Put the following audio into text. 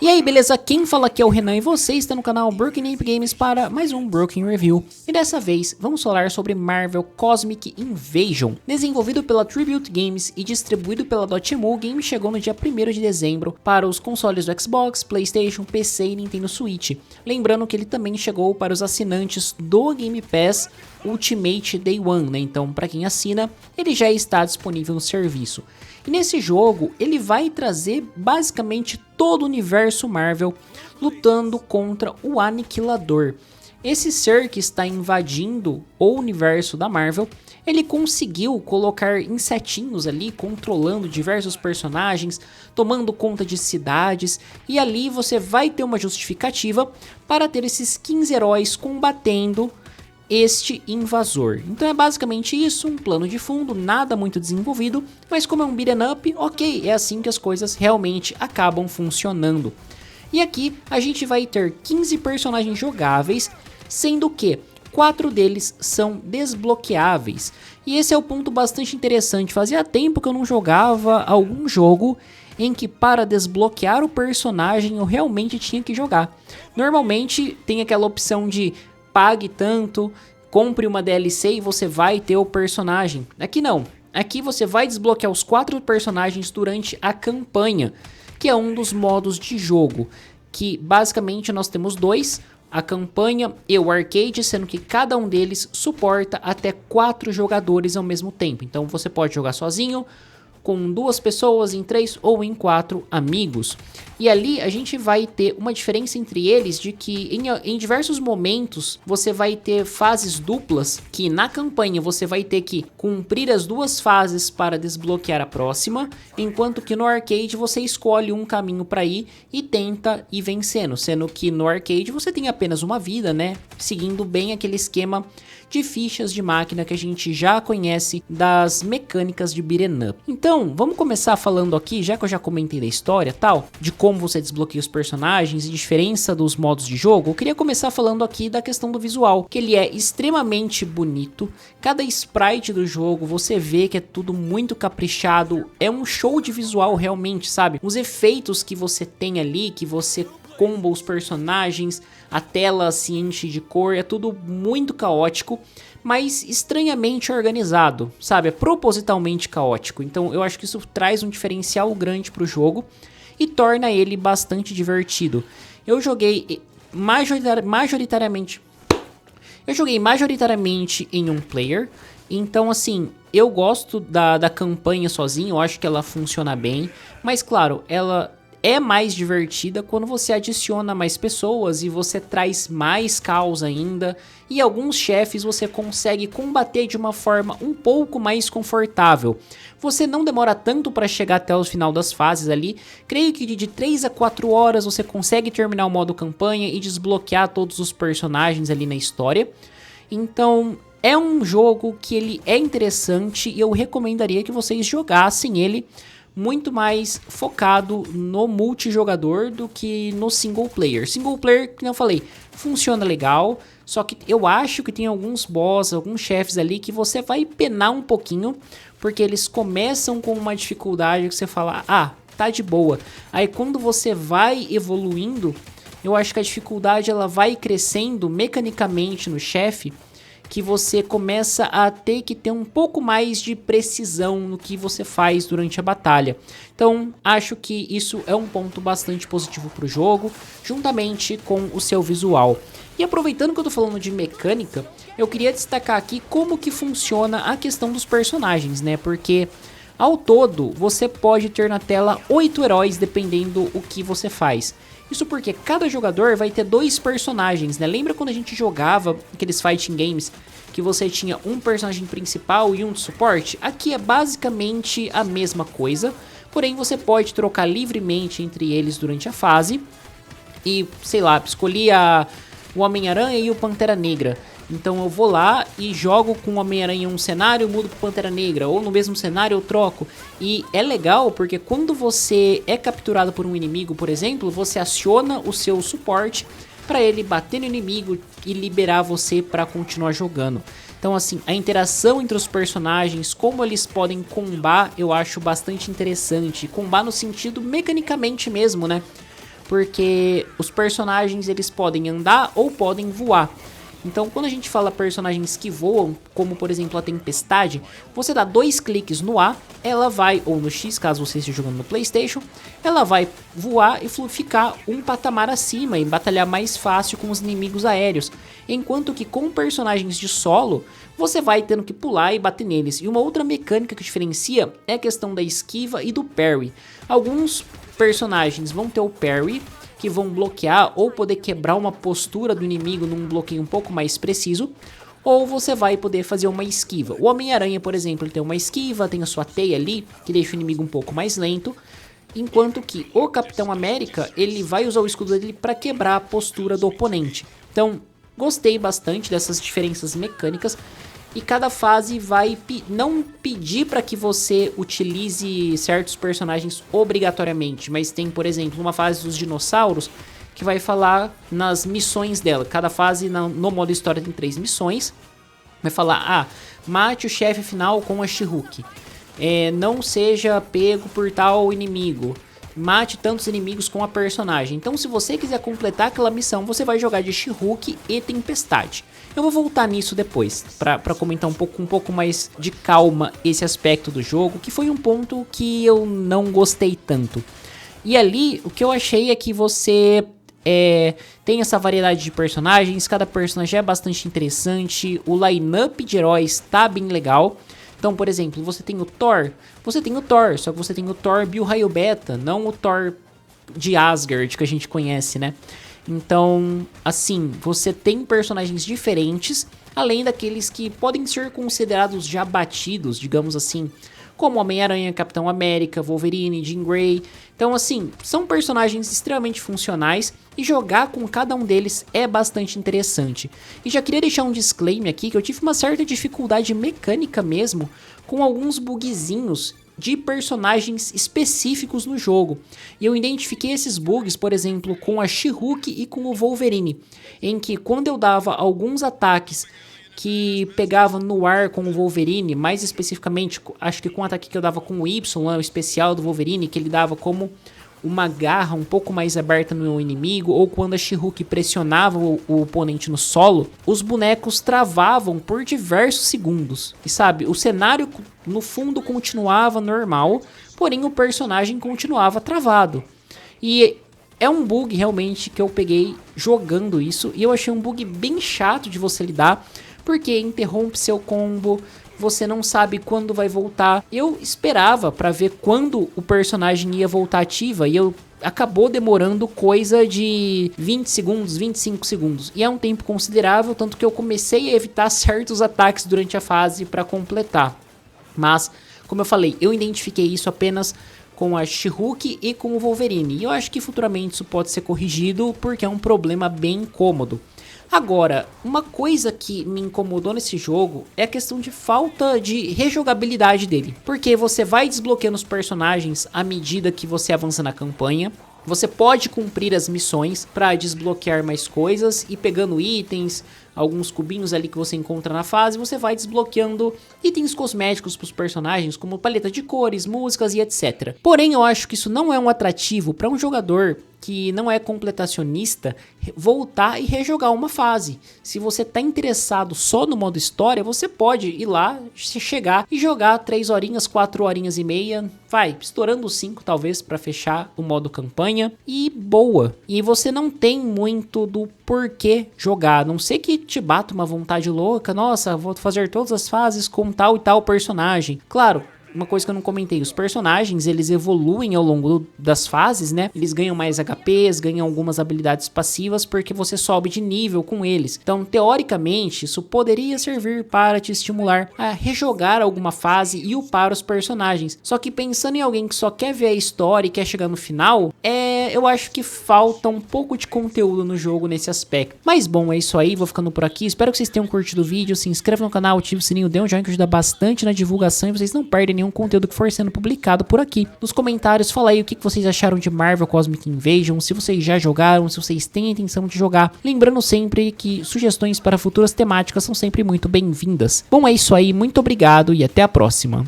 E aí, beleza? Quem fala aqui é o Renan e você está no canal Broken Ape Games para mais um Broken Review. E dessa vez vamos falar sobre Marvel Cosmic Invasion. Desenvolvido pela Tribute Games e distribuído pela Dotemu, o game chegou no dia 1º de dezembro para os consoles do Xbox, Playstation, PC e Nintendo Switch. Lembrando que ele também chegou para os assinantes do Game Pass Ultimate Day One, né? Então, para quem assina, ele já está disponível no serviço. E nesse jogo, ele vai trazer basicamente todo o universo Marvel lutando contra o Aniquilador. Esse ser que está invadindo o universo da Marvel, ele conseguiu colocar insetinhos ali, controlando diversos personagens, tomando conta de cidades, e ali você vai ter uma justificativa para ter esses 15 heróis combatendo este invasor. Então é basicamente isso, um plano de fundo, nada muito desenvolvido, mas como é um beat'em up, ok, é assim que as coisas realmente acabam funcionando. E aqui a gente vai ter 15 personagens jogáveis, sendo que 4 deles são desbloqueáveis. E esse é o ponto bastante interessante, fazia tempo que eu não jogava algum jogo em que para desbloquear o personagem eu realmente tinha que jogar. Normalmente tem aquela opção de pague tanto, compre uma DLC e você vai ter o personagem. Aqui não. Aqui você vai desbloquear os 4 personagens durante a campanha, que é um dos modos de jogo, que basicamente nós temos dois, a campanha e o arcade, sendo que cada um deles suporta até 4 jogadores ao mesmo tempo. Então você pode jogar sozinho, com 2 pessoas, em 3 ou em 4 amigos. E ali a gente vai ter uma diferença entre eles de que em diversos momentos você vai ter fases duplas, que na campanha você vai ter que cumprir as 2 fases para desbloquear a próxima, enquanto que no arcade você escolhe um caminho para ir e tenta ir vencendo, sendo que no arcade você tem apenas uma vida, né? Seguindo bem aquele esquema de fichas de máquina que a gente já conhece das mecânicas de beat'em up. Então, vamos começar falando aqui, já que eu já comentei da história tal, de como você desbloqueia os personagens e diferença dos modos de jogo, eu queria começar falando aqui da questão do visual, que ele é extremamente bonito. Cada sprite do jogo você vê que é tudo muito caprichado, é um show de visual realmente, sabe? Os efeitos que você tem ali, que você comba os personagens, a tela se enche de cor, é tudo muito caótico, mas estranhamente organizado, sabe? É propositalmente caótico. Então eu acho que isso traz um diferencial grande pro jogo e torna ele bastante divertido. Eu joguei majoritariamente em um player, então assim, eu gosto da campanha sozinho, eu acho que ela funciona bem, mas claro, ela é mais divertida quando você adiciona mais pessoas e você traz mais caos ainda, e alguns chefes você consegue combater de uma forma um pouco mais confortável. Você não demora tanto para chegar até o final das fases ali, creio que de 3 a 4 horas você consegue terminar o modo campanha e desbloquear todos os personagens ali na história. Então é um jogo que ele é interessante e eu recomendaria que vocês jogassem ele muito mais focado no multijogador do que no single player. Single player, como eu falei, funciona legal, só que eu acho que tem alguns boss, alguns chefes ali que você vai penar um pouquinho, porque eles começam com uma dificuldade que você fala, ah, tá de boa. Aí quando você vai evoluindo, eu acho que a dificuldade ela vai crescendo mecanicamente no chefe, que você começa a ter que ter um pouco mais de precisão no que você faz durante a batalha. Então, acho que isso é um ponto bastante positivo para o jogo, juntamente com o seu visual. E aproveitando que eu tô falando de mecânica, eu queria destacar aqui como que funciona a questão dos personagens, né? Porque ao todo, você pode ter na tela 8 heróis, dependendo o que você faz. Isso porque cada jogador vai ter 2 personagens, né? Lembra quando a gente jogava aqueles fighting games que você tinha um personagem principal e um de suporte? Aqui é basicamente a mesma coisa, porém você pode trocar livremente entre eles durante a fase e, sei lá, escolher o Homem-Aranha e o Pantera Negra. Então eu vou lá e jogo com o Homem-Aranha em um cenário, mudo pro Pantera Negra, ou no mesmo cenário eu troco. E é legal porque quando você é capturado por um inimigo, por exemplo, você aciona o seu suporte para ele bater no inimigo e liberar você para continuar jogando. Então assim, a interação entre os personagens, como eles podem combar, eu acho bastante interessante. Combar no sentido mecanicamente mesmo, né? porque os personagens eles podem andar ou podem voar. Então, quando a gente fala personagens que voam, como por exemplo a Tempestade, você dá 2 cliques no A, ela vai, ou no X, caso você esteja jogando no PlayStation, ela vai voar e ficar um patamar acima e batalhar mais fácil com os inimigos aéreos. Enquanto que com personagens de solo, você vai tendo que pular e bater neles. E uma outra mecânica que diferencia é a questão da esquiva e do parry. Alguns personagens vão ter o parry, que vão bloquear ou poder quebrar uma postura do inimigo num bloqueio um pouco mais preciso, ou você vai poder fazer uma esquiva. O Homem-Aranha, por exemplo, ele tem uma esquiva, tem a sua teia ali, que deixa o inimigo um pouco mais lento, enquanto que o Capitão América, ele vai usar o escudo dele para quebrar a postura do oponente. Então, gostei bastante dessas diferenças mecânicas. E cada fase vai não pedir para que você utilize certos personagens obrigatoriamente, mas tem, por exemplo, uma fase dos dinossauros que vai falar nas missões dela. Cada fase no modo história tem 3 missões. Vai falar, mate o chefe final com a She-Hulk. Não seja pego por tal inimigo. Mate tantos inimigos com a personagem. Então, se você quiser completar aquela missão, você vai jogar de She-Hulk e Tempestade. Eu vou voltar nisso depois, pra comentar com um pouco mais de calma esse aspecto do jogo, que foi um ponto que eu não gostei tanto. E ali, o que eu achei é que você tem essa variedade de personagens, cada personagem é bastante interessante, o line-up de heróis tá bem legal. Então, por exemplo, você tem o Thor, só que você tem o Thor Bio-Raio Beta, não o Thor de Asgard que a gente conhece, né? Então, assim, você tem personagens diferentes, além daqueles que podem ser considerados já batidos, digamos assim, como Homem-Aranha, Capitão América, Wolverine, Jean Grey. Então, assim, são personagens extremamente funcionais e jogar com cada um deles é bastante interessante. E já queria deixar um disclaimer aqui que eu tive uma certa dificuldade mecânica mesmo com alguns bugzinhos de personagens específicos no jogo. E eu identifiquei esses bugs, por exemplo, com a She-Hulk e com o Wolverine, em que quando eu dava alguns ataques que pegava no ar com o Wolverine, mais especificamente, acho que com o ataque que eu dava com o Y, o especial do Wolverine, que ele dava como uma garra um pouco mais aberta no inimigo, ou quando a She-Hulk pressionava o oponente no solo, os bonecos travavam por diversos segundos. E sabe, o cenário no fundo continuava normal, porém o personagem continuava travado. E é um bug realmente que eu peguei jogando isso, e eu achei um bug bem chato de você lidar, porque interrompe seu combo, você não sabe quando vai voltar. Eu esperava pra ver quando o personagem ia voltar ativa e acabou demorando coisa de 20 segundos, 25 segundos. E é um tempo considerável, tanto que eu comecei a evitar certos ataques durante a fase pra completar. Mas, como eu falei, eu identifiquei isso apenas com a She-Hulk e com o Wolverine. E eu acho que futuramente isso pode ser corrigido porque é um problema bem incômodo. Agora, uma coisa que me incomodou nesse jogo é a questão de falta de rejogabilidade dele. Porque você vai desbloqueando os personagens à medida que você avança na campanha. Você pode cumprir as missões para desbloquear mais coisas e pegando itens, alguns cubinhos ali que você encontra na fase, você vai desbloqueando itens cosméticos para os personagens, como paleta de cores, músicas e etc. Porém, eu acho que isso não é um atrativo para um jogador que não é completacionista voltar e rejogar uma fase. Se você tá interessado só no modo história, você pode ir lá, chegar e jogar 3 horinhas, 4 horinhas e meia, vai, estourando 5 talvez para fechar o modo campanha e boa. E você não tem muito do porquê jogar, a não sei que te bata uma vontade louca, nossa, vou fazer todas as fases com tal e tal personagem. Claro, uma coisa que eu não comentei, os personagens, eles evoluem ao longo das fases, né? Eles ganham mais HPs, ganham algumas habilidades passivas porque você sobe de nível com eles. Então, teoricamente, isso poderia servir para te estimular a rejogar alguma fase e upar os personagens. Só que pensando em alguém que só quer ver a história e quer chegar no final, eu acho que falta um pouco de conteúdo no jogo nesse aspecto. Mas bom, é isso aí, vou ficando por aqui. Espero que vocês tenham curtido o vídeo, se inscreva no canal, ative o sininho, dê um joinha que ajuda bastante na divulgação e vocês não perdem nenhum conteúdo que for sendo publicado por aqui. Nos comentários, fala aí o que vocês acharam de Marvel Cosmic Invasion, se vocês já jogaram, se vocês têm a intenção de jogar. Lembrando sempre que sugestões para futuras temáticas são sempre muito bem-vindas. Bom, é isso aí, muito obrigado e até a próxima.